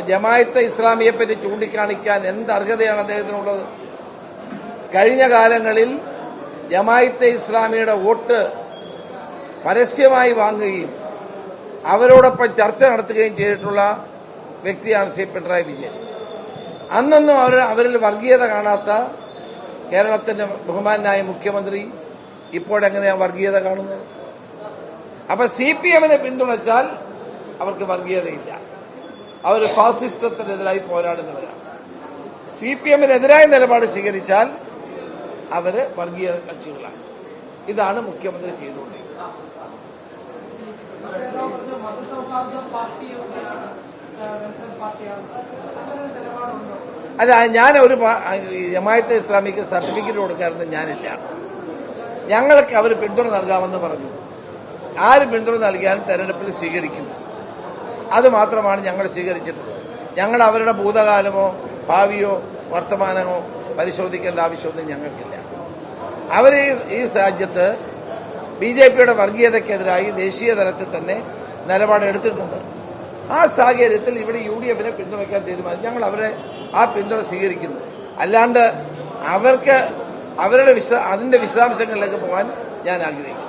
ജമാഅത്തെ ഇസ്ലാമിയെ പറ്റി ചൂണ്ടിക്കാണിക്കാൻ എന്ത് അർഹതയാണ് അദ്ദേഹത്തിനുള്ളത്? കഴിഞ്ഞ കാലങ്ങളിൽ ജമാഅത്തെ ഇസ്ലാമിയുടെ വോട്ട് പരസ്യമായി വാങ്ങുകയും അവരോടൊപ്പം ചർച്ച നടത്തുകയും ചെയ്തിട്ടുള്ള വ്യക്തിയാണ് ശ്രീ പിണറായി വിജയൻ. അന്നൊന്നും അവരിൽ വർഗീയത കാണാത്ത കേരളത്തിന്റെ ബഹുമാനായ മുഖ്യമന്ത്രി ഇപ്പോഴെങ്ങനെയാണ് വർഗീയത കാണുന്നത്? അപ്പൊ CPM-നെ പിന്തുണച്ചാൽ അവർക്ക് വർഗീയതയില്ല. അവർ ഫാസിസത്തിനെതിരായി പോരാടുന്നവരാണ്. CPM-നെതിരായ നിലപാട് സ്വീകരിച്ചാൽ അവര് വർഗീയ കക്ഷികളാണ്. ഇതാണ് മുഖ്യമന്ത്രി ചെയ്തുകൊണ്ടിരിക്കുന്നത്. അല്ല, ഞാൻ ഒരു ജമാഅത്തെ ഇസ്ലാമിക്ക് സർട്ടിഫിക്കറ്റ് കൊടുക്കാനൊന്നും ഞാനില്ല. ഞങ്ങൾക്ക് അവർ പിന്തുണ നൽകാമെന്ന് പറഞ്ഞു. ആര് പിന്തുണ നൽകിയാലും തെരഞ്ഞെടുപ്പിൽ സ്വീകരിക്കും. അത് മാത്രമാണ് ഞങ്ങൾ സ്വീകരിച്ചിട്ടുള്ളത്. ഞങ്ങൾ അവരുടെ ഭൂതകാലമോ ഭാവിയോ വർത്തമാനമോ പരിശോധിക്കേണ്ട ആവശ്യമൊന്നും ഞങ്ങൾക്കില്ല. അവർ ഈ രാജ്യത്ത് BJP-യുടെ വർഗീയതയ്ക്കെതിരായി ദേശീയ തലത്തിൽ തന്നെ നിലപാടെടുത്തിട്ടുണ്ട്. ആ സാഹചര്യത്തിൽ ഇവിടെ UDF-നെ പിന്തുണയ്ക്കാൻ തീരുമാനിച്ചു. ഞങ്ങൾ അവരെ ആ പിന്തുണ സ്വീകരിക്കുന്നു. അല്ലാണ്ട് അവർക്ക് അതിന്റെ വിശദാംശങ്ങളിലേക്ക് പോകാൻ ഞാൻ ആഗ്രഹിക്കുന്നു.